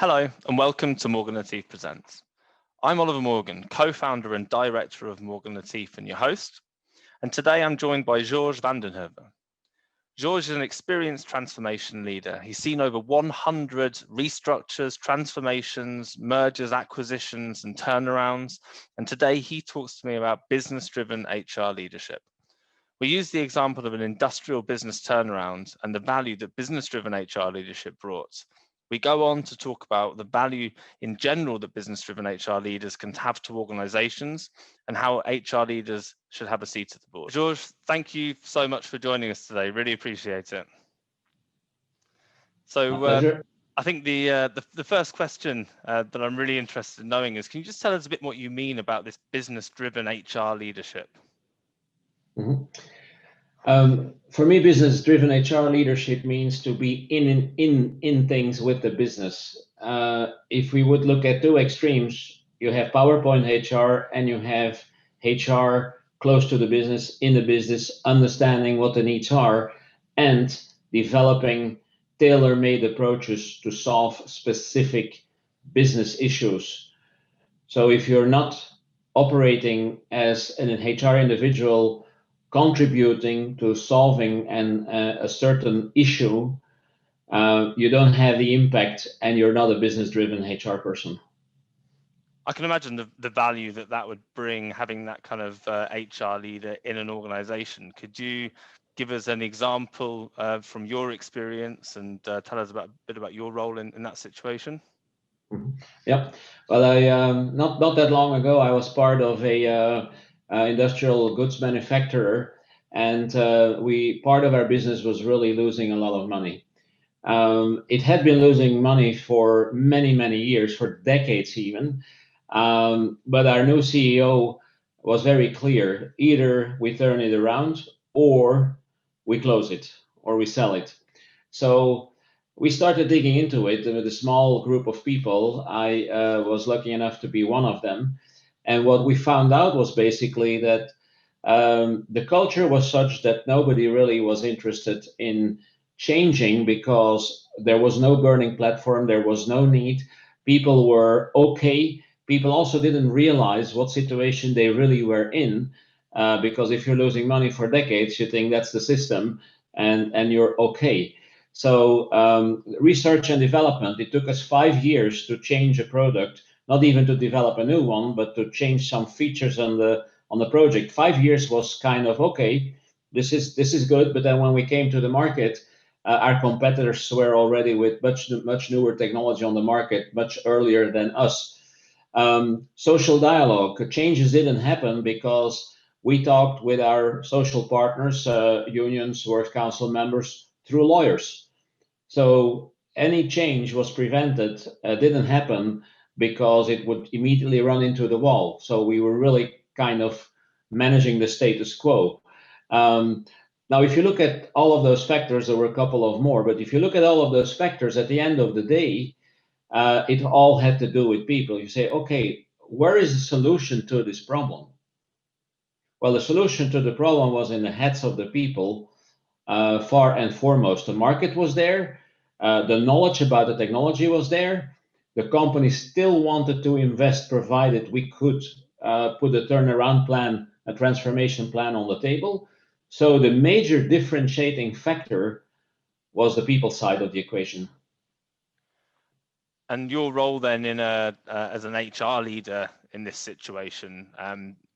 Hello and welcome to Morgan Latif Presents. I'm Oliver Morgan, co-founder and director of Morgan Latif and your host. And today I'm joined by Georges Vandenhove. Georges is an experienced transformation leader. He's seen over 100 restructures, transformations, mergers, acquisitions, and turnarounds. And today he talks to me about business-driven HR leadership. We use the example of an industrial business turnaround and the value that business-driven HR leadership brought. We go on to talk about the value in general that business-driven HR leaders can have to organizations and how HR leaders should have a seat at the board. Georges, thank you so much for joining us today. Really appreciate it. So I think the first question that I'm really interested in knowing is, can you just tell us a bit what you mean about this business-driven HR leadership? Mm-hmm. For me, business-driven HR leadership means to be in things with the business. If we would look at two extremes, you have PowerPoint HR and you have HR close to the business, in the business, understanding what the needs are, and developing tailor-made approaches to solve specific business issues. So if you're not operating as an HR individual, contributing to solving a certain issue, you don't have the impact and you're not a business-driven HR person. I can imagine the value that would bring, having that kind of HR leader in an organization. Could you give us an example from your experience and tell us a bit about your role in that situation? Yeah, well, not that long ago, I was part of a industrial goods manufacturer, and part of our business was really losing a lot of money. It had been losing money for many years, for decades even. But our new CEO was very clear: either we turn it around, or we close it, or we sell it. So we started digging into it with a small group of people. I was lucky enough to be one of them. And what we found out was basically that the culture was such that nobody really was interested in changing, because there was no burning platform, there was no need. People were okay. People also didn't realize what situation they really were in, because if you're losing money for decades, you think that's the system and you're okay. So research and development, it took us 5 years to change a product, not even to develop a new one, but to change some features on the project. 5 years was kind of, okay, this is good. But then when we came to the market, our competitors were already with much newer technology on the market, much earlier than us. Social dialogue, changes didn't happen because we talked with our social partners, unions, works council members, through lawyers. So any change was prevented, didn't happen, because it would immediately run into the wall. So we were really kind of managing the status quo. Now, if you look at all of those factors, there were a couple of more, but if you look at all of those factors, at the end of the day, it all had to do with people. You say, okay, where is the solution to this problem? Well, the solution to the problem was in the heads of the people, far and foremost. The market was there. The knowledge about the technology was there. The company still wanted to invest, provided we could put a turnaround plan, a transformation plan on the table. So the major differentiating factor was the people side of the equation. And your role then as an HR leader in this situation,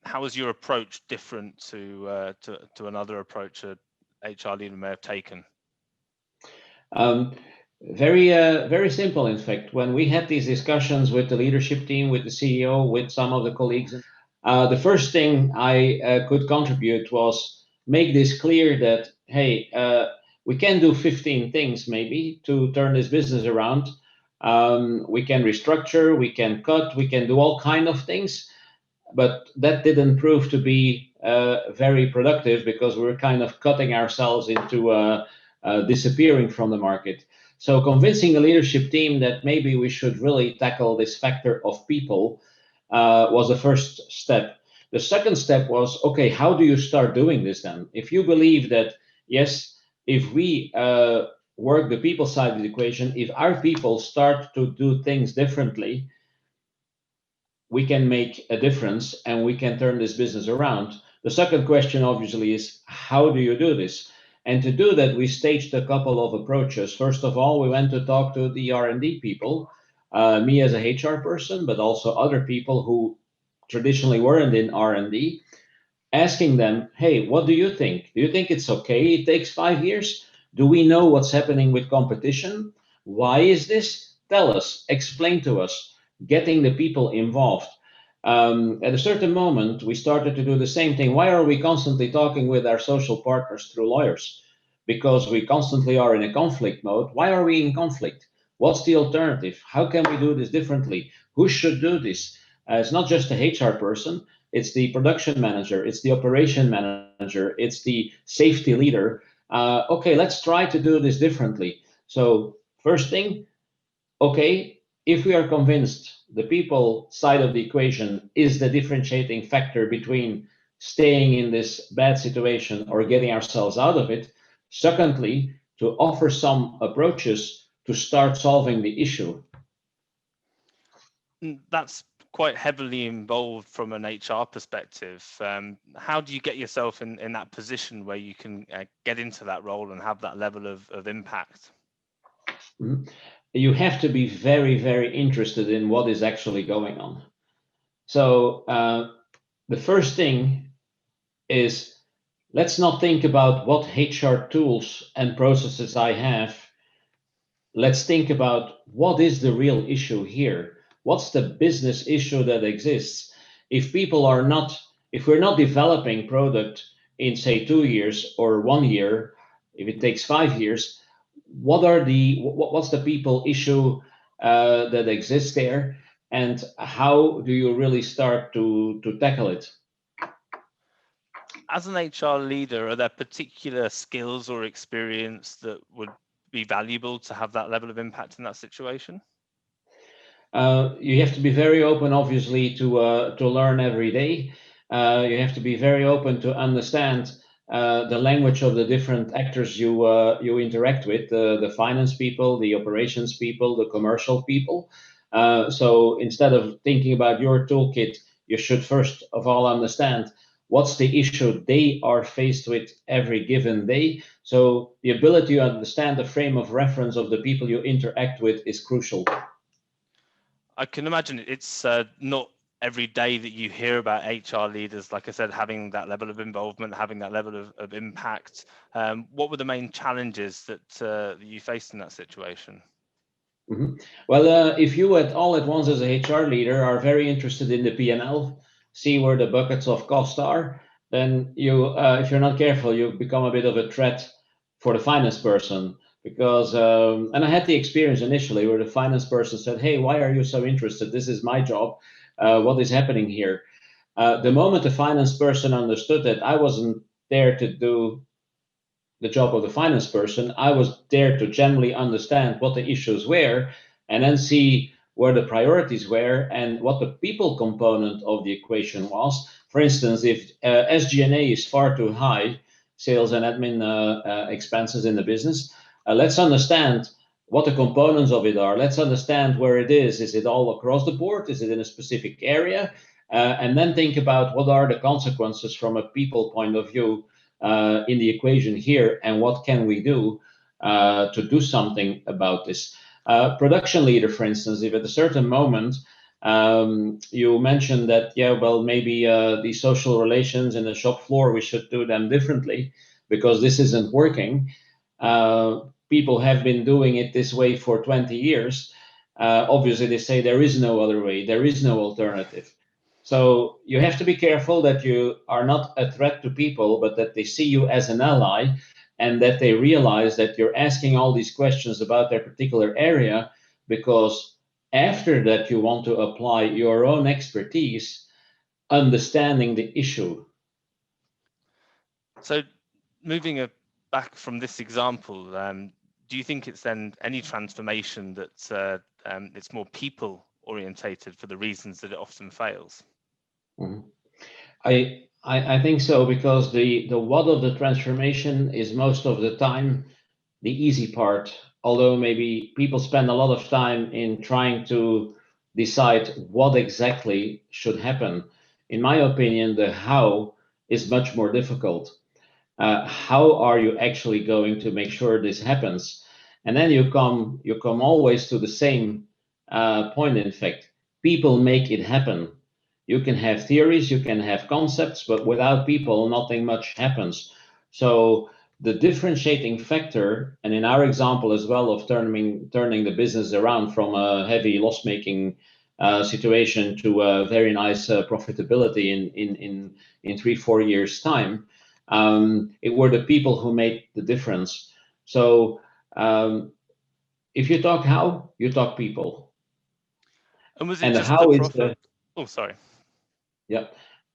how is your approach different to another approach a HR leader may have taken? Very simple, in fact. When we had these discussions with the leadership team, with the CEO, with some of the colleagues, the first thing I could contribute was make this clear that, hey, we can do 15 things maybe to turn this business around. We can restructure, we can cut, we can do all kinds of things, but that didn't prove to be very productive, because we were kind of cutting ourselves into disappearing from the market. So convincing the leadership team that maybe we should really tackle this factor of people was the first step. The second step was, okay, how do you start doing this then? If you believe that, yes, if we work the people side of the equation, if our people start to do things differently, we can make a difference and we can turn this business around. The second question, obviously, is how do you do this? And to do that, we staged a couple of approaches. First of all, we went to talk to the R&D people, me as a HR person, but also other people who traditionally weren't in R&D, asking them, hey, what do you think? Do you think it's okay it takes 5 years? Do we know what's happening with competition? Why is this? Tell us, explain to us, getting the people involved. At a certain moment, we started to do the same thing. Why are we constantly talking with our social partners through lawyers? Because we constantly are in a conflict mode. Why are we in conflict? What's the alternative? How can we do this differently? Who should do this? It's not just a HR person, it's the production manager, it's the operation manager, it's the safety leader. Okay, let's try to do this differently. So, first thing, okay, if we are convinced the people side of the equation is the differentiating factor between staying in this bad situation or getting ourselves out of it, secondly, to offer some approaches to start solving the issue. That's quite heavily involved from an HR perspective. How do you get yourself in that position where you can get into that role and have that level of impact? Mm-hmm. You have to be very, very interested in what is actually going on. So the first thing is, let's not think about what HR tools and processes I have. Let's think about what is the real issue here. What's the business issue that exists? If we're not developing product in, say, 2 years or 1 year, if it takes 5 years, what's the people issue that exists there, and how do you really start to tackle it? As an HR leader, are there particular skills or experience that would be valuable to have that level of impact in that situation? You have to be very open, obviously, to learn every day. You have to be very open to understand the language of the different actors you interact with, the finance people, the operations people, the commercial people. So instead of thinking about your toolkit, you should first of all understand what's the issue they are faced with every given day. So the ability to understand the frame of reference of the people you interact with is crucial. I can imagine it's not every day that you hear about HR leaders, like I said, having that level of involvement, having that level of impact. What were the main challenges that you faced in that situation? Mm-hmm. Well, if you all at once as a HR leader are very interested in the P&L, see where the buckets of cost are, then if you're not careful, you become a bit of a threat for the finance person. Because, and I had the experience initially where the finance person said, "Hey, why are you so interested? This is my job. What is happening here?" The moment the finance person understood that I wasn't there to do the job of the finance person, I was there to generally understand what the issues were and then see where the priorities were and what the people component of the equation was. For instance, if SG&A is far too high, sales and admin expenses in the business, let's understand what the components of it are. Let's understand where it is. Is it all across the board? Is it in a specific area? And then think about what are the consequences from a people point of view in the equation here, and what can we do to do something about this. Production leader, for instance, if at a certain moment you mentioned that, yeah, well, maybe the social relations in the shop floor, we should do them differently because this isn't working. People have been doing it this way for 20 years. Obviously, they say there is no other way, there is no alternative. So you have to be careful that you are not a threat to people, but that they see you as an ally and that they realize that you're asking all these questions about their particular area because after that you want to apply your own expertise, understanding the issue. So moving back from this example, do you think it's then any transformation that it's more people orientated for the reasons that it often fails? Mm-hmm. I think so, because the what of the transformation is most of the time the easy part, although maybe people spend a lot of time in trying to decide what exactly should happen. In my opinion, the how is much more difficult. How are you actually going to make sure this happens? And then you come always to the same point. In fact, people make it happen. You can have theories, you can have concepts, but without people, nothing much happens. So the differentiating factor, and in our example as well of turning the business around from a heavy loss-making situation to a very nice profitability in 3-4 years time, it were the people who made the difference. So if you talk how, you talk people. And was it And the just how the is profit? Oh, sorry. Yeah.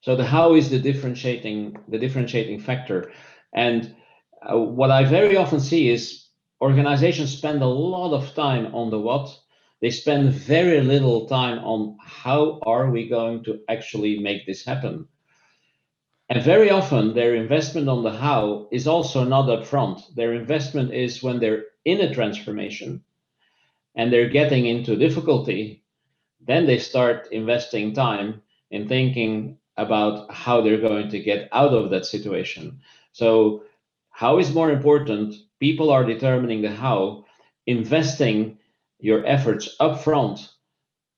So the how is the differentiating factor. And what I very often see is organizations spend a lot of time on the what. They spend very little time on how are we going to actually make this happen. And very often their investment on the how is also not upfront. Their investment is when they're in a transformation and they're getting into difficulty, then they start investing time in thinking about how they're going to get out of that situation. So, how is more important? People are determining the how. Investing your efforts upfront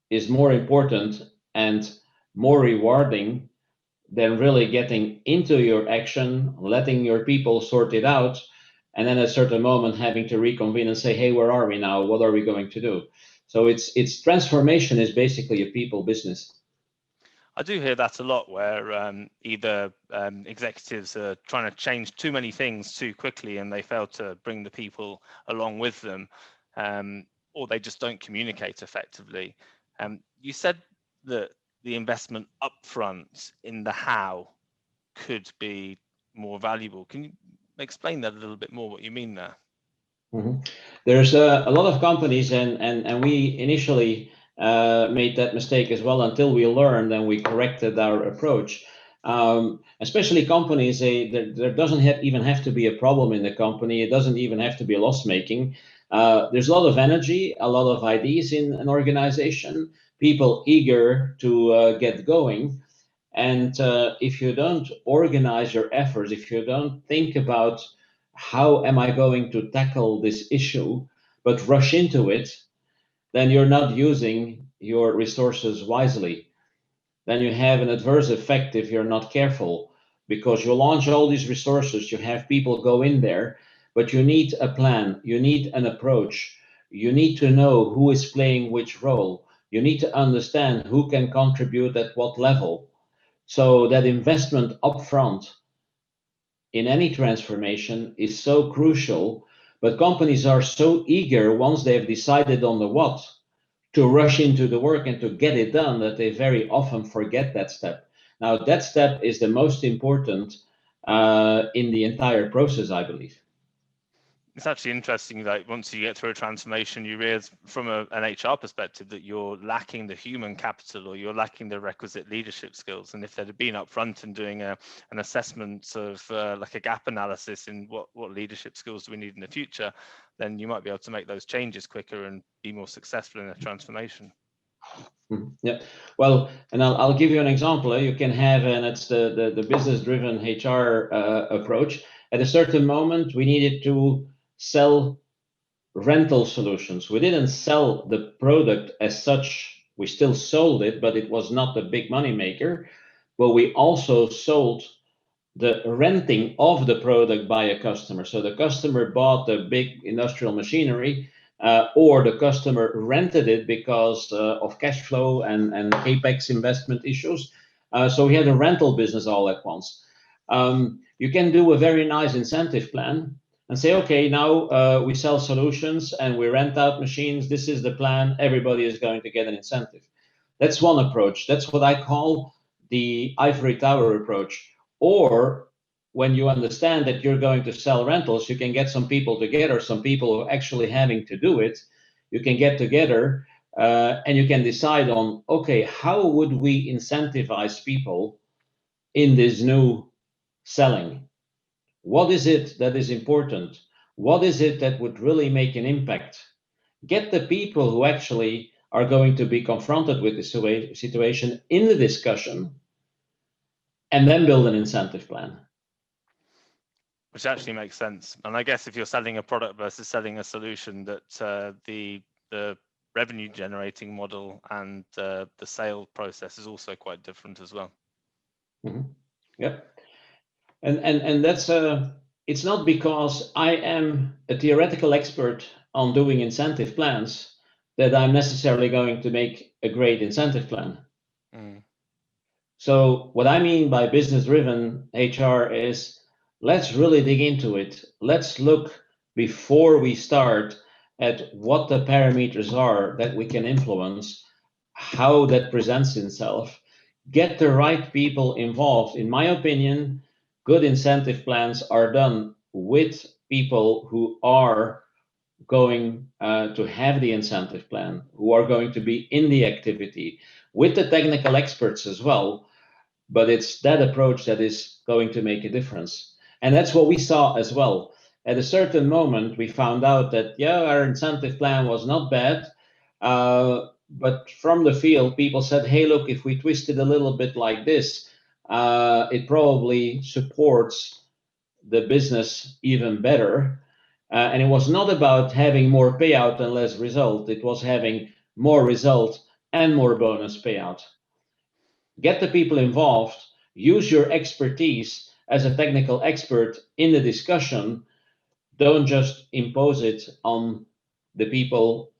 is more important and more rewarding than really getting into your action, letting your people sort it out, and then at a certain moment having to reconvene and say, hey, where are we now? What are we going to do? So it's transformation is basically a people business. I do hear that a lot, where either executives are trying to change too many things too quickly and they fail to bring the people along with them, or they just don't communicate effectively. You said that the investment upfront in the how could be more valuable. Can you explain that a little bit more, what you mean there? Mm-hmm. There's a lot of companies, and we initially made that mistake as well until we learned and we corrected our approach. Especially companies, there doesn't even have to be a problem in the company. It doesn't even have to be loss making. There's a lot of energy, a lot of ideas in an organization, people eager to get going. And if you don't organize your efforts, if you don't think about how am I going to tackle this issue, but rush into it, then you're not using your resources wisely. Then you have an adverse effect if you're not careful, because you launch all these resources, you have people go in there, but you need a plan, you need an approach, you need to know who is playing which role, you need to understand who can contribute at what level. So that investment upfront in any transformation is so crucial, but companies are so eager once they've decided on the what to rush into the work and to get it done that they very often forget that step. Now, that step is the most important in the entire process, I believe. It's actually interesting that once you get through a transformation, you realize from an HR perspective that you're lacking the human capital, or you're lacking the requisite leadership skills. And if they'd have been upfront and doing an assessment of like a gap analysis in what leadership skills do we need in the future, then you might be able to make those changes quicker and be more successful in a transformation. Yeah, well, and I'll give you an example. You can have, and it's the business-driven HR approach. At a certain moment, we needed to sell rental solutions. We didn't sell the product as such. We still sold it, but it was not a big money maker. But we also sold the renting of the product by a customer. So the customer bought the big industrial machinery, or the customer rented it because of cash flow and capex investment issues. So we had a rental business all at once. You can do a very nice incentive plan and say, okay, now we sell solutions and we rent out machines. This is the plan. Everybody is going to get an incentive. That's one approach. That's what I call the ivory tower approach. Or when you understand that you're going to sell rentals, you can get some people together, some people who are actually having to do it. You can get together and you can decide on, okay, how would we incentivize people in this new selling? What is it that is important? what is it that would really make an impact? Get the people who actually are going to be confronted with this situation in the discussion, and then build an incentive plan. Which actually makes sense. And I guess if you're selling a product versus selling a solution, that the revenue generating model and the sale process is also quite different as well. Mm-hmm. Yep. And that's it's not because I am a theoretical expert on doing incentive plans that I'm necessarily going to make a great incentive plan. Mm. So what I mean by business-driven HR is, let's really dig into it. Let's look before we start at what the parameters are that we can influence, how that presents itself, get the right people involved. In my opinion, good incentive plans are done with people who are going to have the incentive plan, who are going to be in the activity, with the technical experts as well. But it's that approach that is going to make a difference. And that's what we saw as well. At a certain moment, we found out that, yeah, our incentive plan was not bad. But from the field, people said, hey, look, if we twist it a little bit like this, it probably supports the business even better. And it was not about having more payout and less result. It was having more result and more bonus payout. Get the people involved, use your expertise as a technical expert in the discussion. Don't just impose it on the people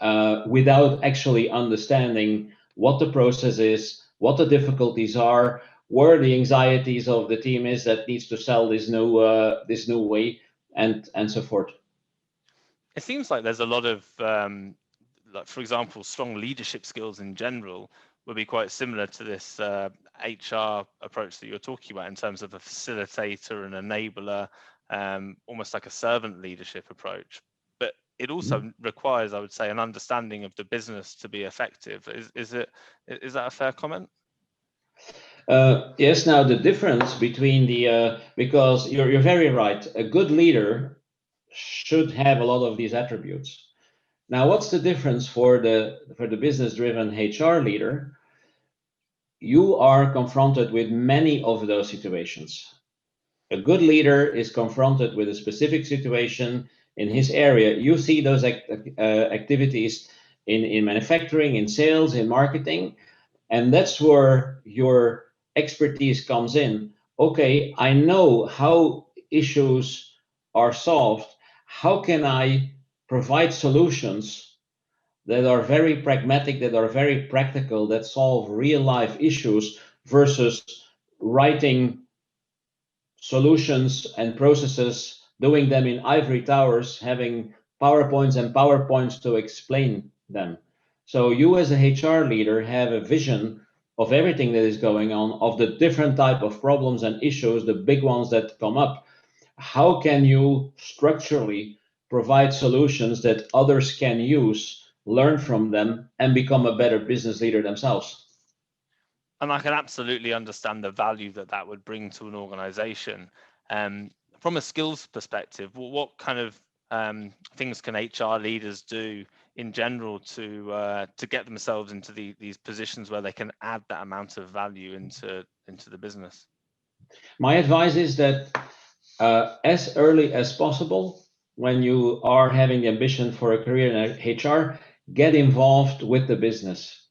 without actually understanding what the process is, what the difficulties are, where the anxieties of the team is that needs to sell this new way, and so forth. It seems like there's a lot of, like, for example, strong leadership skills in general would be quite similar to this HR approach that you're talking about, in terms of a facilitator and enabler, almost like a servant leadership approach. But it also requires, I would say, an understanding of the business to be effective. Is that a fair comment? Yes. Now the difference between because you're very right. A good leader should have a lot of these attributes. Now, what's the difference for the business-driven HR leader? You are confronted with many of those situations. A good leader is confronted with a specific situation in his area. You see those activities in manufacturing, in sales, in marketing, and that's where your expertise comes in. Okay, I know how issues are solved. How can I provide solutions that are very pragmatic, that are very practical, that solve real life issues, versus writing solutions and processes, doing them in ivory towers, having PowerPoints and PowerPoints to explain them. So you as a HR leader have a vision of everything that is going on, of the different type of problems and issues, the big ones that come up. How can you structurally provide solutions that others can use, learn from them, and become a better business leader themselves? And I can absolutely understand the value that would bring to an organization. From a skills perspective, what kind of things can HR leaders do in general to get themselves into these positions where they can add that amount of value into the business? My advice is that as early as possible, when you are having the ambition for a career in HR, get involved with the business.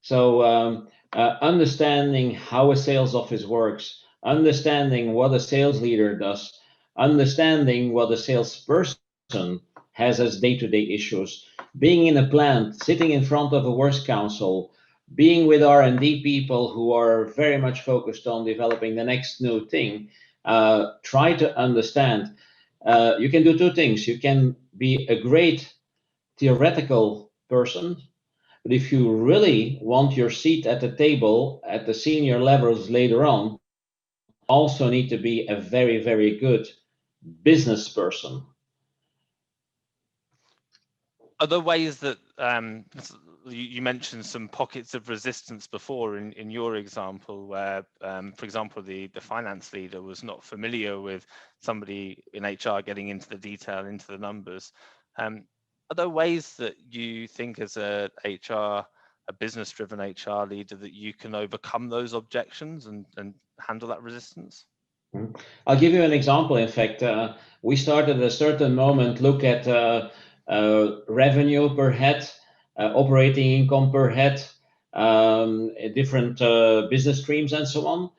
So understanding how a sales office works, understanding what a sales leader does, understanding what a salesperson has as day-to-day issues, being in a plant, sitting in front of a works council, being with R&D people who are very much focused on developing the next new thing. Try to understand. You can do two things. You can be a great theoretical person, but if you really want your seat at the table at the senior levels later on, also need to be a very, very good business person. Are there ways that, you mentioned some pockets of resistance before in your example, where, for example, the finance leader was not familiar with somebody in HR getting into the detail, into the numbers. Are there ways that you think as a business-driven HR leader that you can overcome those objections and handle that resistance? I'll give you an example. In fact, we started at a certain moment look at revenue per head, operating income per head, different business streams and so on.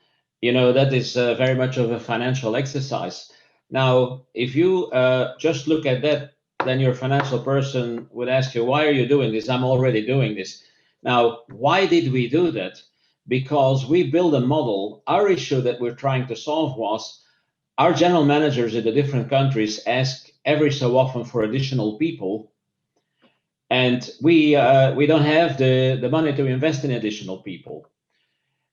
That is very much of a financial exercise. Now, if you just look at that, then your financial person would ask you, why are you doing this? I'm already doing this. Now, why did we do that? Because we build a model. Our issue that we're trying to solve was our general managers in the different countries ask every so often for additional people, and we don't have the money to invest in additional people.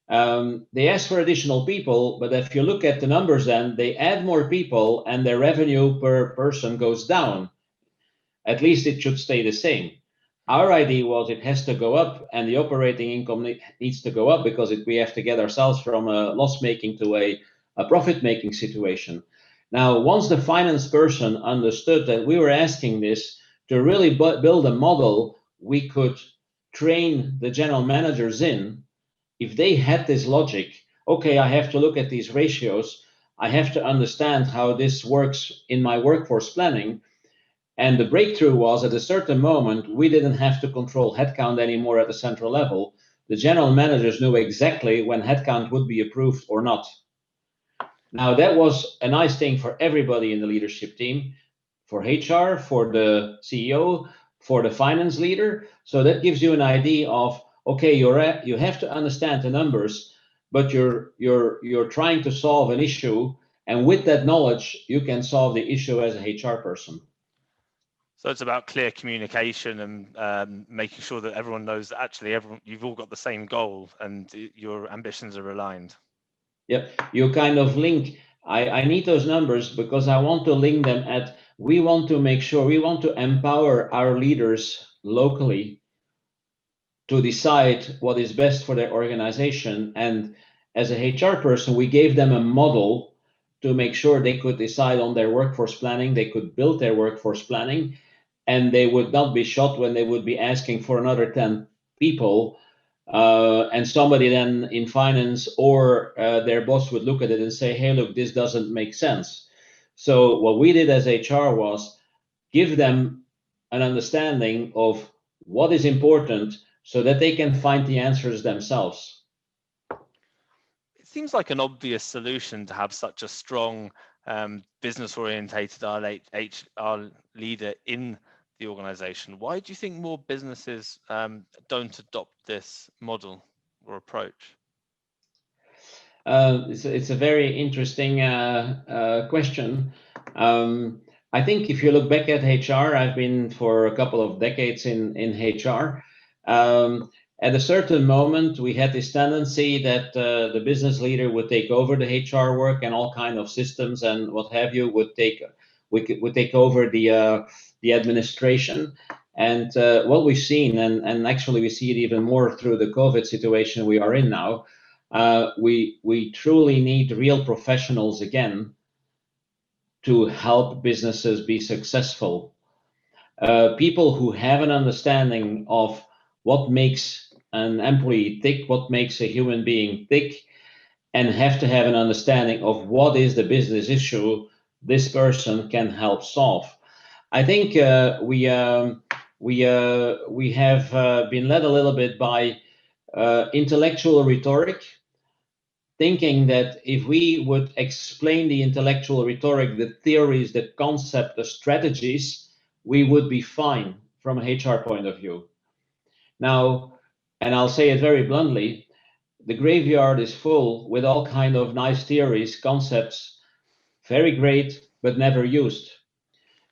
They ask for additional people, but if you look at the numbers, then they add more people and their revenue per person goes down. At least it should stay the same. Our idea was it has to go up, and the operating income needs to go up because we have to get ourselves from a loss-making to a profit-making situation. Now, once the finance person understood that we were asking this to really build a model we could train the general managers in, if they had this logic, okay, I have to look at these ratios, I have to understand how this works in my workforce planning. And the breakthrough was at a certain moment, we didn't have to control headcount anymore at the central level. The general managers knew exactly when headcount would be approved or not. Now, that was a nice thing for everybody in the leadership team, for HR, for the CEO, for the finance leader. So that gives you an idea of, okay, you have to understand the numbers, but you're trying to solve an issue. And with that knowledge, you can solve the issue as a HR person. So it's about clear communication and making sure that everyone knows that actually you've all got the same goal and your ambitions are aligned. Yep, you kind of link. I need those numbers because I want to link them at. We want to make sure, we want to empower our leaders locally to decide what is best for their organization. And as a HR person, we gave them a model to make sure they could decide on their workforce planning, they could build their workforce planning, and they would not be shocked when they would be asking for another 10 people. And somebody then in finance or their boss would look at it and say, hey, look, this doesn't make sense. So what we did as HR was give them an understanding of what is important so that they can find the answers themselves. It seems like an obvious solution to have such a strong business-orientated HR leader in the organization. Why do you think more businesses don't adopt this model or approach? It's a very interesting question. I think if you look back at HR, I've been for a couple of decades in HR. At a certain moment, we had this tendency that the business leader would take over the HR work and all kind of systems and what have you would take over the administration. And what we've seen, and actually we see it even more through the COVID situation we are in now, we truly need real professionals again to help businesses be successful. People who have an understanding of what makes an employee tick, what makes a human being tick, and have to have an understanding of what is the business issue this person can help solve. I think we have been led a little bit by intellectual rhetoric, thinking that if we would explain the intellectual rhetoric, the theories, the concept, the strategies, we would be fine from a HR point of view. Now, and I'll say it very bluntly, the graveyard is full with all kind of nice theories, concepts, very great, but never used.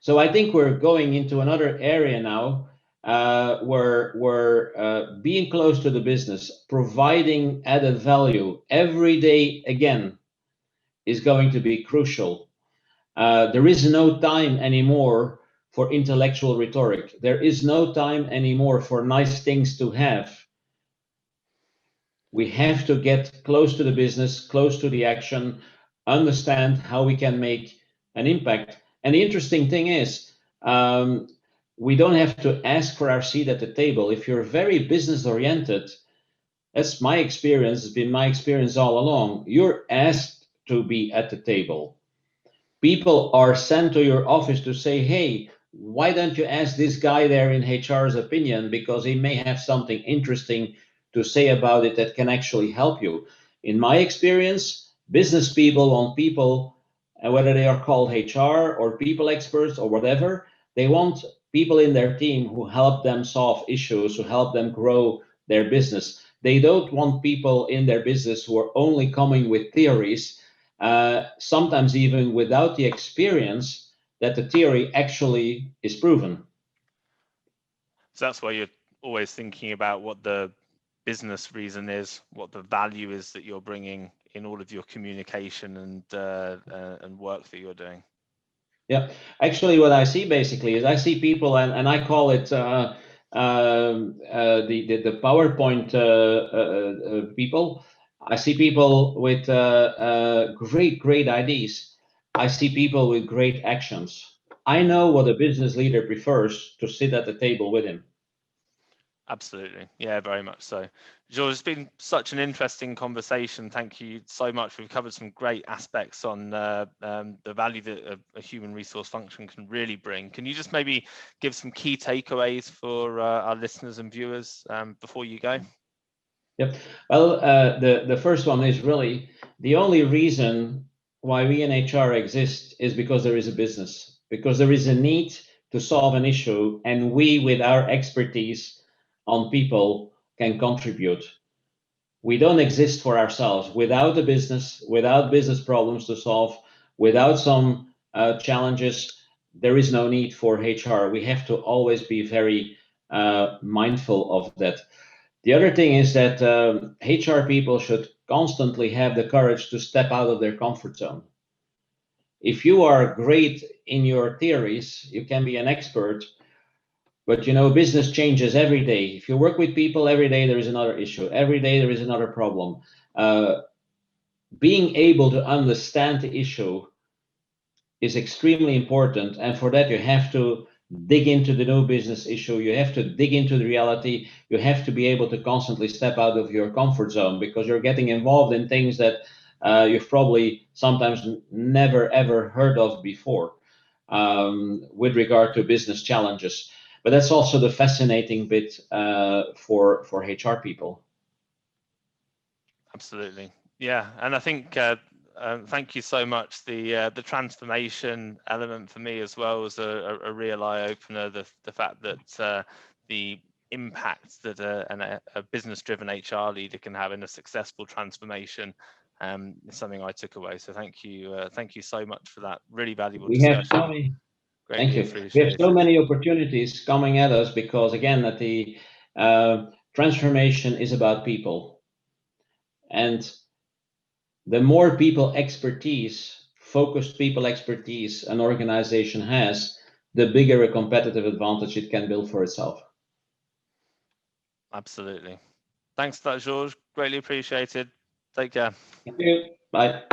So I think we're going into another area now where being close to the business, providing added value every day again is going to be crucial. There is no time anymore for intellectual rhetoric. There is no time anymore for nice things to have. We have to get close to the business, close to the action, understand how we can make an impact. And the interesting thing is, we don't have to ask for our seat at the table. If you're very business oriented, that's my experience, it's been my experience all along, you're asked to be at the table. People are sent to your office to say, hey, why don't you ask this guy there in HR's opinion, because he may have something interesting to say about it that can actually help you. In my experience, business people want people, whether they are called HR or people experts or whatever, they want people in their team who help them solve issues, who help them grow their business. They don't want people in their business who are only coming with theories, sometimes even without the experience that the theory actually is proven. So that's why you're always thinking about what the business reason is, what the value is that you're bringing in all of your communication and work that you're doing. Yeah, actually, what I see basically is I see people, and I call it the PowerPoint people. I see people with great ideas. I see people with great actions. I know what a business leader prefers to sit at the table with him. Absolutely. Yeah, very much so. Georges, it's been such an interesting conversation. Thank you so much. We've covered some great aspects on the value that a human resource function can really bring. Can you just maybe give some key takeaways for our listeners and viewers before you go? Yep. Well, the first one is really the only reason why we in HR exist is because there is a business, because there is a need to solve an issue, and we, with our expertise on people, can contribute. We don't exist for ourselves. Without a business, without business problems to solve, without some challenges, there is no need for HR. We have to always be very mindful of that. The other thing is that HR people should constantly have the courage to step out of their comfort zone. If you are great in your theories, you can be an expert, but business changes every day. If you work with people every day, there is another issue. Every day there is another problem. Being able to understand the issue is extremely important, and for that you have to dig into the new business issue. You have to dig into the reality. You have to be able to constantly step out of your comfort zone, because you're getting involved in things that you've probably sometimes never ever heard of before with regard to business challenges. But that's also the fascinating bit for HR people. Absolutely. Yeah, and I think thank you so much. The transformation element for me as well was a real eye opener. The fact that the impact that a business-driven HR leader can have in a successful transformation is something I took away. So thank you so much for that really valuable discussion. Thank you. We have so many opportunities coming at us because, again, that the transformation is about people. And the more people expertise, focused people expertise an organization has, the bigger a competitive advantage it can build for itself. Absolutely. Thanks for that, Georges. Greatly appreciated. Take care. Thank you. Bye.